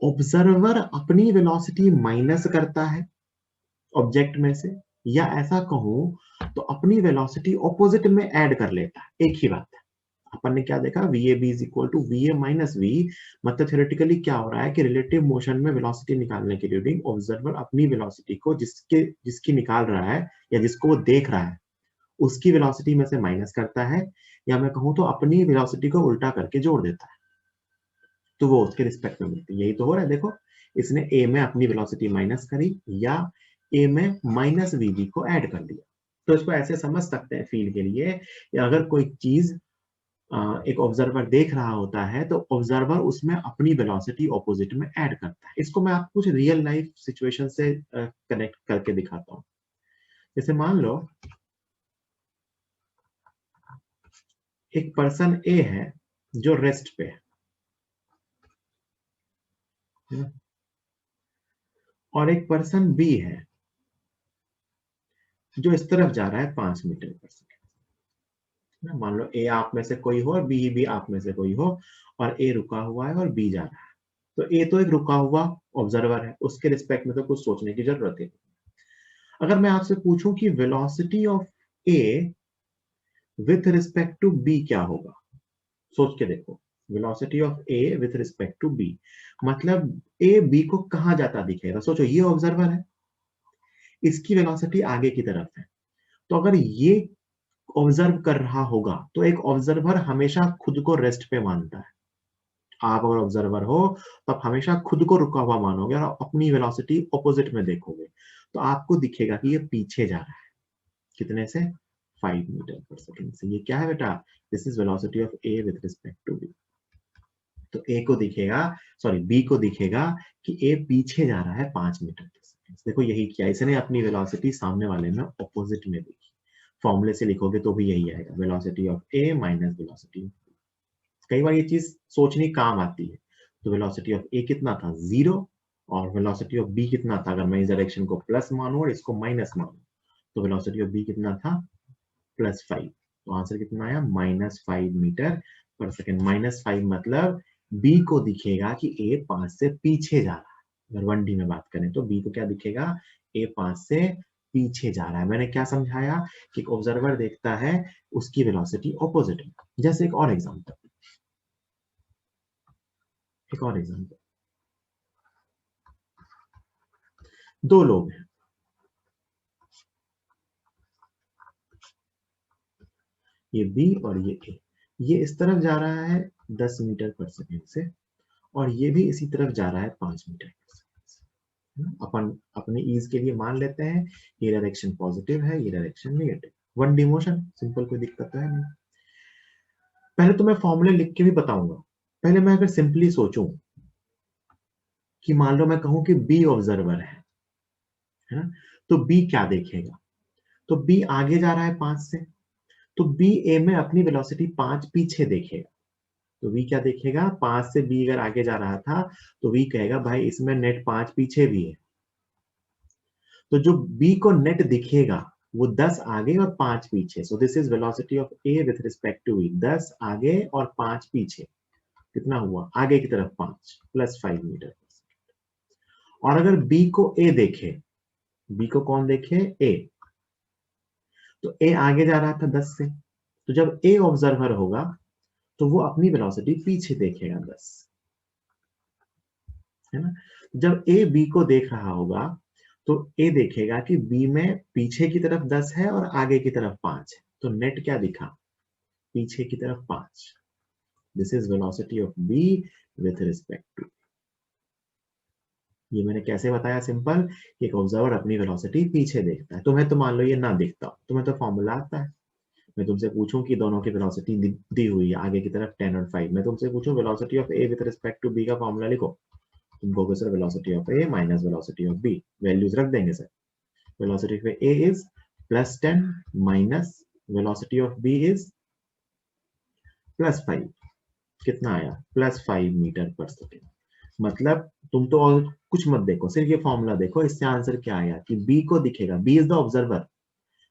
ऑब्जर्वर अपनी वेलोसिटी माइनस करता है ऑब्जेक्ट में से, या ऐसा कहूं तो अपनी वेलोसिटी ऑपोजिट में ऐड कर लेता है। एक ही बात है। अपन ने क्या देखा, V A B is equal to V A minus V. मतलब थ्योरेटिकली क्या हो रहा है कि रिलेटिव मोशन में वेलोसिटी निकालने के ड्यूरिंग ऑब्जर्वर अपनी वेलोसिटी को जिसकी निकाल रहा है या जिसको वो देख रहा है उसकी वेलोसिटी में से माइनस करता है, या मैं कहूं तो अपनी वेलोसिटी को उल्टा करके जोड़ देता है, तो वो उसके रिस्पेक्ट में मिलती है। यही तो हो रहा है। देखो इसने ए में अपनी वेलोसिटी माइनस करी या ए में माइनस वी बी को ऐड कर दिया। तो इसको ऐसे समझ सकते हैं फील के लिए, या अगर कोई चीज एक ऑब्जर्वर देख रहा होता है तो ऑब्जर्वर उसमें अपनी वेलोसिटी ऑपोजिट में ऐड करता है। इसको मैं आपको कुछ रियल लाइफ सिचुएशन से कनेक्ट करके दिखाता हूँ। जैसे मान लो एक पर्सन ए है जो रेस्ट पे है, और एक पर्सन बी है जो इस तरफ जा रहा है 5 मीटर पर सेकेंड। मान लो ए आप में से कोई हो और बी भी आप में से कोई हो, और ए रुका हुआ है और बी जा रहा है। तो ए तो एक रुका हुआ ऑब्जर्वर है, उसके रिस्पेक्ट में तो कुछ सोचने की जरूरत है। अगर मैं आपसे पूछूं कि velocity of A with respect to B क्या होगा, सोच के देखो। Velocity of A with respect to B, मतलब ए बी को कहां जाता दिखेगा। सोचो ये ऑब्जर्वर है, इसकी वेलोसिटी आगे की तरफ है। तो अगर ये ऑब्जर्व कर रहा होगा तो एक ऑब्जर्वर हमेशा खुद को रेस्ट पे मानता है। आप अगर ऑब्जर्वर हो तो आप हमेशा खुद को रुका हुआ मानोगे और अपनी वेलोसिटी ऑपोजिट में देखोगे, तो आपको दिखेगा कि ये पीछे जा रहा है। कितने से? 5 मीटर पर सेकंड से। ये क्या है बेटा? This is velocity of A with respect to B. तो ए को दिखेगा, सॉरी बी को दिखेगा कि ए पीछे जा रहा है 5 मीटर पर सेकंड। देखो यही किया इसने, अपनी वेलोसिटी सामने वाले में ऑपोजिट में देखी। फॉर्मूले से लिखोगे तो भी यही आएगा, velocity of A minus velocity of B. कई बार ये चीज सोचनी काम आती है। तो वेलोसिटी ऑफ ए कितना था? 0। और वेलोसिटी ऑफ बी कितना था? अगर मैं इस डायरेक्शन को प्लस मानूं और इसको माइनस मानूं तो वेलोसिटी ऑफ बी कितना था? +5। तो आंसर कितना आया? -5 मीटर पर सेकेंड। -5 मतलब बी को दिखेगा कि ए 5 से पीछे जा रहा है। अगर 1D में बात करें तो बी को क्या दिखेगा? ए 5 से पीछे जा रहा है। मैंने क्या समझाया कि ऑब्जर्वर देखता है उसकी वेलोसिटी ऑपोजिट है। जैसे एक और एग्जांपल, एक और एग्जांपल। दो लोग हैं, ये बी और ये ए। ये इस तरफ जा रहा है 10 मीटर पर सेकेंड से, और ये भी इसी तरफ जा रहा है 5 मीटर पर सेकेंड से। अपन अपने ईज के लिए मान लेते हैं ये डायरेक्शन पॉजिटिव है, ये direction negative. 1D motion, simple, कोई दिक्कत तो है नहीं। पहले तो मैं फॉर्मूले लिख के भी बताऊंगा। पहले मैं अगर सिंपली सोचूं कि मान लो मैं कहूं कि बी ऑब्जर्वर है ना, तो बी क्या देखेगा? तो बी आगे जा रहा है 5 से, तो बी ए में अपनी वेलोसिटी 5 पीछे देखेगा। तो वी क्या देखेगा? 5 से बी अगर आगे जा रहा था तो वी कहेगा भाई इसमें नेट 5 पीछे भी है। तो जो बी को नेट दिखेगा वो 10 आगे और 5 पीछे। So this is velocity of A with respect to V. 10 आगे और 5 पीछे। कितना हुआ? आगे की तरफ 5 +5 मीटर। और अगर बी को ए देखे, बी को कौन देखे? ए। तो ए आगे जा रहा था 10 से, तो जब ए ऑब्जर्वर होगा तो वो अपनी वेलोसिटी पीछे देखेगा 10, है ना। जब ए बी को देख रहा होगा तो ए देखेगा कि बी में पीछे की तरफ 10 है और आगे की तरफ 5 है, तो नेट क्या दिखा? पीछे की तरफ 5। This is velocity of B with respect to. ये मैंने कैसे बताया? सिंपल, एक ऑब्जर्वर अपनी वेलोसिटी पीछे देखता है। तुम्हें तो मान लो ये ना दिखता, तुम्हें तो फॉर्मूला आता है। मैं तुमसे पूछूं कि दोनों की वेलोसिटी दी हुई है आगे की तरफ 10 और 5, मैं तुमसे पूछूं velocity of A with respect to B का फॉर्मूला लिखो, तुम कहोगे sir velocity of A minus velocity of B, values रख देंगे sir. Velocity of A is +10 minus velocity of B is +5। कितना आया? +5 मीटर पर सेकेंड। मतलब तुम तो और कुछ मत देखो, सिर्फ ये फॉर्मूला देखो, इससे आंसर क्या आया कि बी को दिखेगा, B is the observer,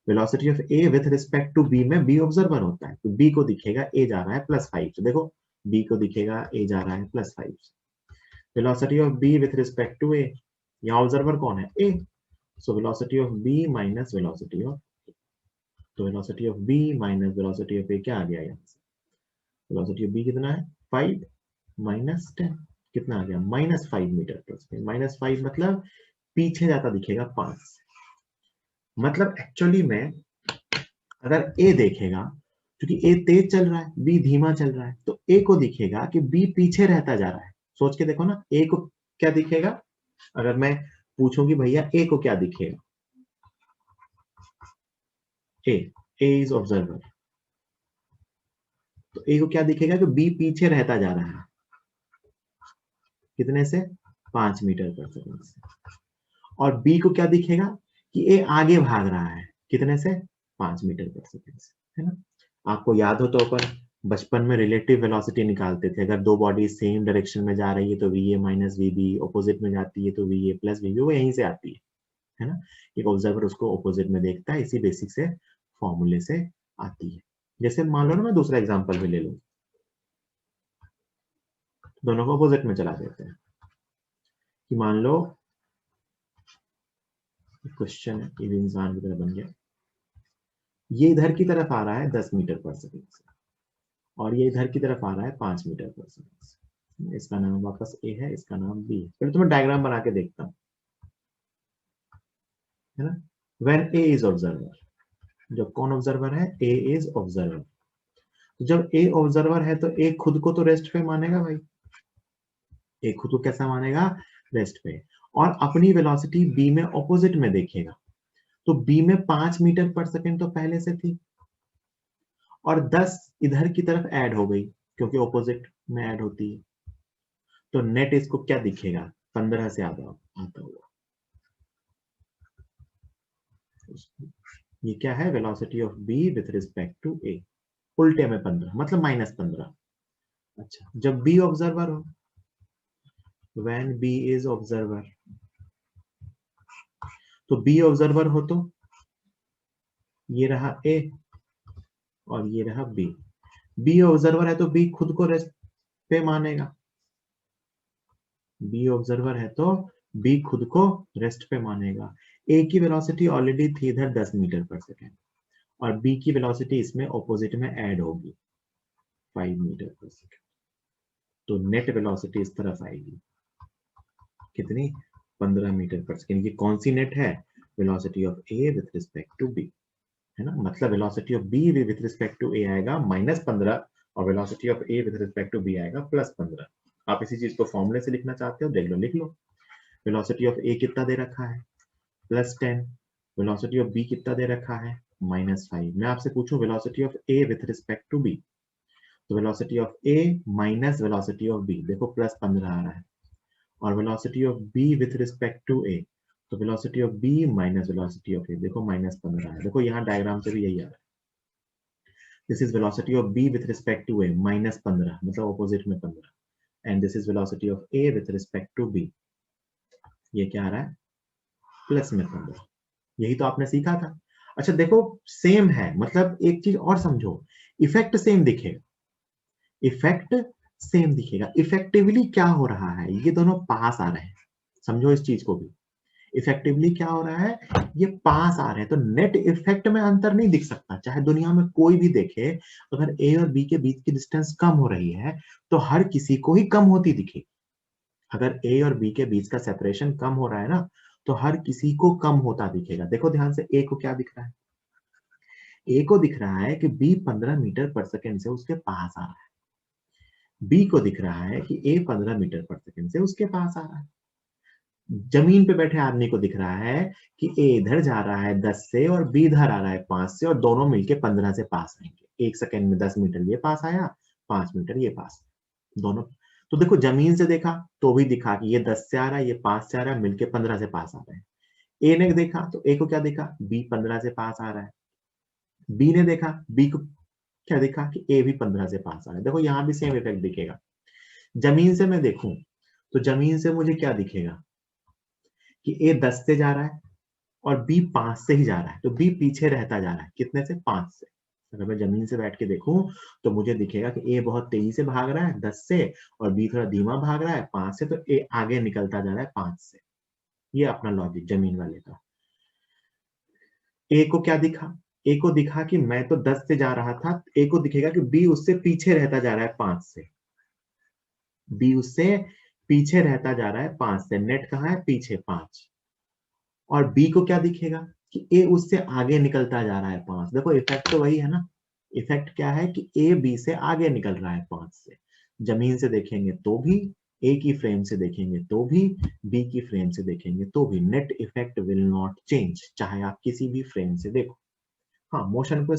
velocity of A with respect to B में बी ऑब्जर्वर होता है, तो बी को दिखेगा ए जा रहा है +5 से। देखो बी को दिखेगा ए जा रहा है +5 से। Velocity of B with respect to A, यहाँ ऑब्जर्वर कौन है? A, so velocity of B minus velocity of, तो velocity of B minus velocity of A क्या आ गया यहाँ से? वेलोसिटी ऑफ बी कितना है? 5 माइनस 10 कितना आ गया? -5 मीटर पर सेकेंड। -5 मतलब पीछे जाता दिखेगा 5। मतलब एक्चुअली में अगर ए देखेगा, क्योंकि ए तेज चल रहा है, बी धीमा चल रहा है, तो ए को दिखेगा कि बी पीछे रहता जा रहा है। सोच के देखो ना, ए को क्या दिखेगा? अगर मैं पूछूं कि भैया ए को क्या दिखेगा, ए इज ऑब्जर्वर, तो ए को क्या दिखेगा कि बी पीछे रहता जा रहा है, कितने से? 5 मीटर पर सेकंड से। और बी को क्या दिखेगा कि ए आगे भाग रहा है, कितने से? 5 मीटर पर सेकंड से, है ना? आपको याद हो तो अपन बचपन में रिलेटिव वेलोसिटी निकालते थे, अगर दो बॉडी सेम डायरेक्शन में जा रही है तो V A minus V B, opposite में जाती है तो V A plus V B, वो यहीं से आती है ना? एक ऑब्जर्वर उसको ऑपोजिट में देखता है, इसी बेसिक से फॉर्मूले से आती है। जैसे मान लो ना, मैं दूसरा एग्जांपल भी ले लूं, दोनों को ऑपोजिट में चला देते हैं कि मान लो क्वेश्चन ये भी इंसान की तरह बन गया, ये इधर की तरफ आ रहा है 10 मीटर पर सेकंड से और ये इधर की तरफ आ रहा है 5 मीटर पर सेकंड से। इसका नाम वापस ए है, इसका नाम बी है। फिर तुम्हें डायग्राम बना के देखता हूं, है ना? व्हेन ए इज ऑब्जर्वर, जब कौन ऑब्जर्वर है? ए इज ऑब्जर्वर। जब ए ऑब्जर्वर है तो ए खुद को तो रेस्ट पे मानेगा भाई, ए खुद को कैसा मानेगा? रेस्ट पे। और अपनी वेलोसिटी बी में ऑपोजिट में देखेगा, तो बी में 5 मीटर पर सेकंड तो पहले से थी और 10 इधर की तरफ ऐड हो गई क्योंकि ऑपोजिट में ऐड होती है, तो नेट इसको क्या दिखेगा? 15 से आता हुआ। ये क्या है? Velocity of B with respect to A, उल्टे में 15 मतलब -15। अच्छा, जब बी ऑब्जर्वर हो, व्हेन बी इज ऑब्जर्वर, तो बी ऑब्जर्वर हो तो ये रहा ए और ये रहा बी। बी ऑब्जर्वर है तो बी खुद को रेस्ट पे मानेगा, बी ऑब्जर्वर है तो बी खुद को रेस्ट पे मानेगा। ए की वेलोसिटी ऑलरेडी थी इधर 10 मीटर पर सेकेंड और बी की वेलोसिटी इसमें ऑपोजिट में ऐड होगी 5 मीटर पर सेकेंड, तो नेट वेलोसिटी इस तरफ आएगी कितनी? 15 मीटर पर सेकेंड। ये कौन सी नेट है? Velocity of A with respect to B, है ना? मतलब velocity of B with respect to A आएगा -15 और velocity of A with respect to B आएगा +15। आप इसी चीज को फॉर्मूले से लिखना चाहते हो, देख लो, लिख लो। वेलोसिटी ऑफ ए कितना दे रखा है? +10। वेलोसिटी ऑफ बी कितना दे रखा है? -5। मैं आपसे पूछूं velocity of A with respect to B, तो velocity of A minus velocity of B, देखो +15 आ रहा है, और velocity of B with respect to A, तो velocity of B minus velocity of A, देखो -15 है। देखो यहाँ डायग्राम से भी यही आ रहा है, this is velocity of B with respect to A -15 मतलब ऑपोजिट में 15, and this is velocity of A with respect to B, ये क्या आ रहा है? प्लस में 15। यही तो आपने सीखा था। अच्छा देखो, सेम है, मतलब एक चीज और समझो, इफेक्ट सेम दिखेगा, इफेक्ट सेम दिखेगा। इफेक्टिवली क्या हो रहा है? ये दोनों पास आ रहे हैं, समझो इस चीज को भी। इफेक्टिवली क्या हो रहा है? ये पास आ रहे हैं, तो नेट इफेक्ट में अंतर नहीं दिख सकता, चाहे दुनिया में कोई भी देखे। अगर ए और बी के बीच की डिस्टेंस कम हो रही है तो हर किसी को ही कम होती दिखेगी। अगर ए और बी के बीच का सेपरेशन कम हो रहा है ना, तो हर किसी को कम होता दिखेगा। देखो ध्यान से, ए को क्या दिख रहा है? ए को दिख रहा है कि बी 15 मीटर पर सेकंड से उसके पास आ रहा है। बी को दिख रहा है कि ए 15 मीटर पर सेकंड से उसके पास आ रहा है। जमीन पे बैठे आदमी को दिख रहा है कि ए इधर जा रहा है 10 से और बी इधर आ रहा है 5 से, और दोनों मिलके 15 से पास आएंगे। 1 सेकंड में 10 मीटर ये पास आया, 5 मीटर ये पास, दोनों। तो देखो जमीन से देखा तो भी दिखा कि ये 10 से आ रहा है, ये 5 से आ रहा है, मिलके 15 से पास आ रहे हैं। ए ने देखा तो ए को क्या देखा? बी 15 से पास आ रहा है। बी ने देखा, बी को क्या देखा कि ए भी 15 से पास आ रहा है। देखो यहां भी सेम इफेक्ट दिखेगा। जमीन से मैं देखूं तो जमीन से मुझे क्या दिखेगा कि ए 10 से जा रहा है और बी 5 से ही जा रहा है, तो बी पीछे रहता जा रहा है। कितने से? 5 से। अगर मैं जमीन से बैठ के देखूं तो मुझे दिखेगा कि ए बहुत तेजी से भाग रहा है 10 से, और बी थोड़ा धीमा भाग रहा है 5 से, तो ए आगे निकलता जा रहा है 5 से। ये अपना लॉजिक जमीन वाले का। ए को क्या दिखा? ए को दिखा कि मैं तो 10 से जा रहा था, ए को दिखेगा कि बी उससे पीछे रहता जा रहा है 5 से। बी उससे पीछे रहता जा रहा है 5 से। नेट कहाँ है? पीछे 5। और बी को क्या दिखेगा कि ए उससे आगे निकलता जा रहा है 5। देखो इफेक्ट तो वही है ना। इफेक्ट क्या है कि ए बी से आगे निकल रहा है 5 से। जमीन से देखेंगे तो भी, ए की फ्रेम से देखेंगे तो भी, बी की फ्रेम से देखेंगे तो भी, net effect will not change, चाहे आप किसी भी फ्रेम से देखो। हाँ, मोशन की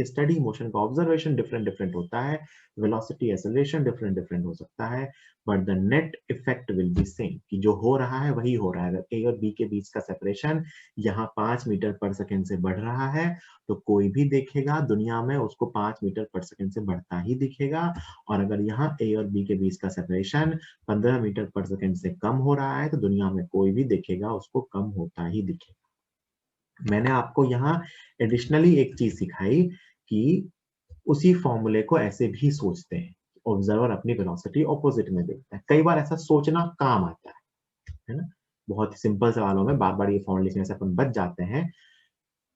स्टडी, मोशन का ऑब्जर्वेशन डिफरेंट डिफरेंट होता है, वेलोसिटी एक्सेलरेशन डिफरेंट डिफरेंट हो सकता है, but the net effect will be same, कि जो हो रहा है वही हो रहा है। अगर ए और बी के बीच का सेपरेशन यहाँ 5 मीटर पर सेकेंड से बढ़ रहा है, तो कोई भी देखेगा दुनिया में उसको 5 मीटर पर सेकेंड से बढ़ता ही दिखेगा। और अगर यहाँ ए और बी के बीच का सेपरेशन 15 मीटर पर सेकेंड से कम हो रहा है, तो दुनिया में कोई भी देखेगा उसको कम होता ही दिखेगा। मैंने आपको यहाँ एडिशनली एक चीज सिखाई कि उसी फॉर्मूले को ऐसे भी सोचते हैं। ऑब्जर्वर अपनी वेलोसिटी ऑपोजिट में देखता है। कई बार ऐसा सोचना काम आता है ना? बहुत ही सिंपल सवालों में बार बार ये फॉर्मूले लिखने से अपन बच जाते हैं।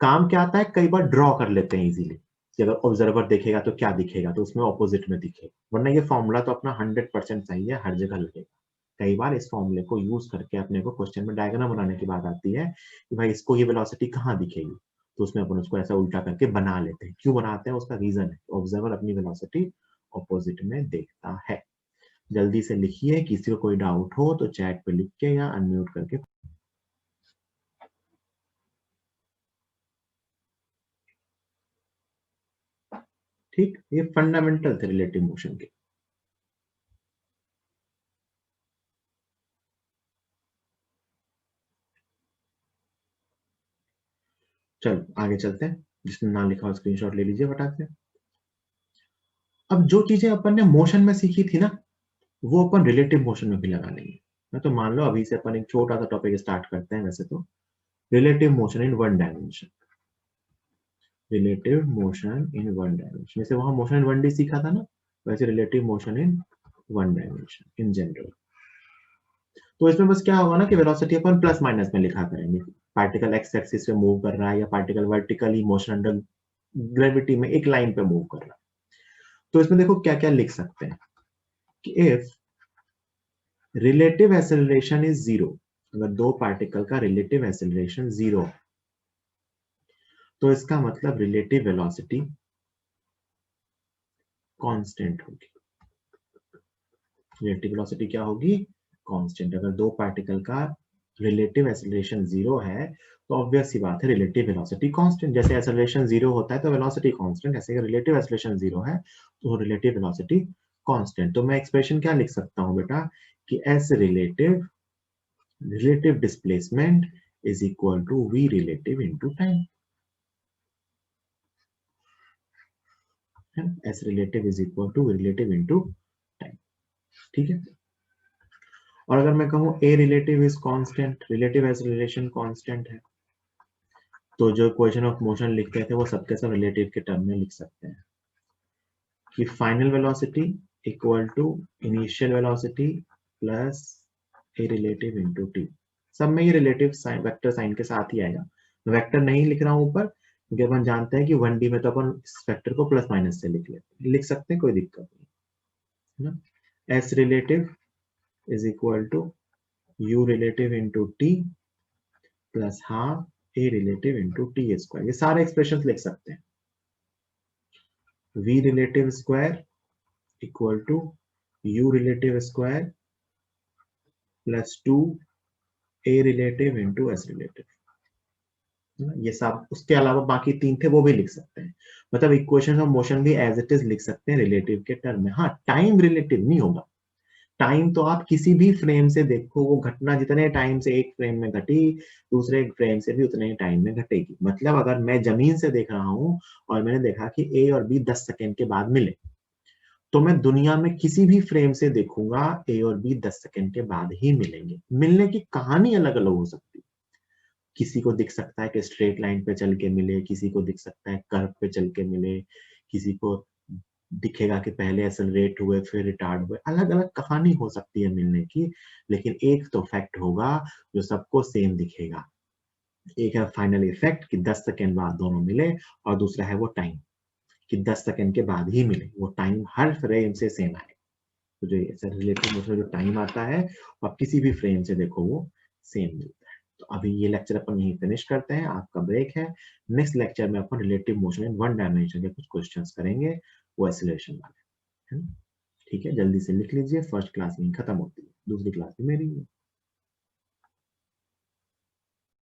काम क्या आता है, कई बार ड्रॉ कर लेते हैं इजीली कि अगर ऑब्जर्वर देखेगा तो क्या दिखेगा, तो उसमें ऑपोजिट में दिखेगा। वरना ये फॉर्मूला तो अपना 100% सही है, हर जगह लगेगा। कई बार इस फॉर्मूले को यूज करके अपने को क्वेश्चन में डायग्राम बनाने की बात आती है कि भाई इसको ये वेलोसिटी कहाँ दिखेगी, तो उसमें अपन उसको ऐसा उल्टा करके बना लेते हैं। क्यों बनाते हैं? उसका रीजन है, ऑब्जर्वर अपनी वेलोसिटी ऑपोजिट में देखता है। जल्दी से लिखिए, किसी को कोई डाउट हो तो चैट पे लिख के या अनम्यूट करके। ठीक, ये फंडामेंटल थे रिलेटिव मोशन के। चलो आगे चलते हैं। जिसने नाम लिखा हो स्क्रीनशॉट ले लीजिए फटाक से। अब जो चीजें अपन ने मोशन में सीखी थी ना, वो अपन रिलेटिव मोशन में भी लगा लेंगे। मैं तो मान लो अभी से अपन एक छोटा सा टॉपिक स्टार्ट करते हैं। वैसे तो relative motion in one dimension, relative motion in one dimension, जैसे वहां मोशन इन वन डी सीखा था ना, वैसे relative motion in one dimension in general. तो इसमें बस क्या होगा ना कि वेलोसिटी अपन प्लस माइनस में लिखा करेंगे। पार्टिकल एक्स एक्सिस पे मूव कर रहा है या particle vertically motion under gravity में एक लाइन पे मूव कर रहा है। तो इसमें देखो क्या क्या लिख सकते हैं कि if relative acceleration is zero, अगर दो पार्टिकल का रिलेटिव एक्सेलरेशन जीरो, तो इसका मतलब रिलेटिव वेलोसिटी कांस्टेंट होगी। रिलेटिव वेलोसिटी क्या होगी? कांस्टेंट। अगर दो पार्टिकल का रिलेटिव एक्सेलरेशन जीरो है, तो ऑब्वियस सी बात है रिलेटिव वेलोसिटी कांस्टेंट। जैसे एक्सेलरेशन जीरो होता है तो वेलोसिटी कांस्टेंट, ऐसे अगर रिलेटिव एक्सेलरेशन जीरो है तो रिलेटिव वेलोसिटी कांस्टेंट। तो मैं एक्सप्रेशन क्या लिख सकता हूं बेटा कि S relative displacement is equal to V relative into time. S relative is equal to relative into time. ठीक है। और अगर मैं कहूं A relative is constant, relative acceleration constant है, तो जो इक्वेशन ऑफ मोशन लिखते थे वो सबके सब रिलेटिव के टर्म में लिख सकते हैं कि final velocity equal to initial velocity plus A relative into T. सब में ये रिलेटिव साइन, वेक्टर साइन के साथ ही आएगा। वेक्टर नहीं लिख रहा हूं ऊपर, क्योंकि अपन जानते हैं कि 1D में तो अपन इस वेक्टर को प्लस माइनस से लिख लेते हैं, लिख सकते हैं, कोई दिक्कत नहीं है ना। S relative is equal to u relative into t plus half A relative into T square, ये सारे एक्सप्रेशन लिख सकते हैं। V relative square equal to U relative square plus 2 A relative into S relative, ये सब। उसके अलावा बाकी 3 थे वो भी लिख सकते हैं, मतलब इक्वेशन ऑफ मोशन भी एज इट इज लिख सकते हैं रिलेटिव के टर्म में। हाँ, टाइम रिलेटिव नहीं होगा। टाइम तो आप किसी भी फ्रेम से देखो, वो घटना जितने टाइम से एक फ्रेम में घटी, दूसरे फ्रेम से भी उतने ही टाइम में घटेगी। मतलब अगर मैं जमीन से देख रहा हूं और मैंने देखा कि ए और बी 10 सेकेंड के बाद मिले, तो मैं दुनिया में किसी भी फ्रेम से देखूंगा ए और बी 10 सेकेंड के बाद ही मिलेंगे। मिलने की कहानी अलग अलग हो सकती है। किसी को दिख सकता है कि स्ट्रेट लाइन पे चल के मिले, किसी को दिख सकता है कर्व पे चल के मिले, किसी को दिखेगा कि पहले एक्सेलरेट हुए फिर रिटार्ड हुए। अलग अलग कहानी हो सकती है मिलने की, लेकिन एक तो फैक्ट होगा जो सबको सेम दिखेगा। एक है फाइनल इफेक्ट कि 10 सेकेंड बाद दोनों मिले, और दूसरा है वो टाइम कि 10 सेकेंड के बाद ही मिले, वो टाइम हर फ्रेम से सेम आए। तो जो रिलेटिव मोशन जो टाइम आता है, वो आप किसी भी फ्रेम से देखो वो सेम मिलता है। तो अभी ये लेक्चर अपन यहीं फिनिश करते हैं, आपका ब्रेक है। नेक्स्ट लेक्चर में अपन relative motion in one dimension के कुछ क्वेश्चंस करेंगे, वो एक्सीलरेशन वाले, है ना? ठीक है, जल्दी से लिख लीजिए, फर्स्ट क्लास में खत्म होती है, दूसरी क्लास में मेरी है।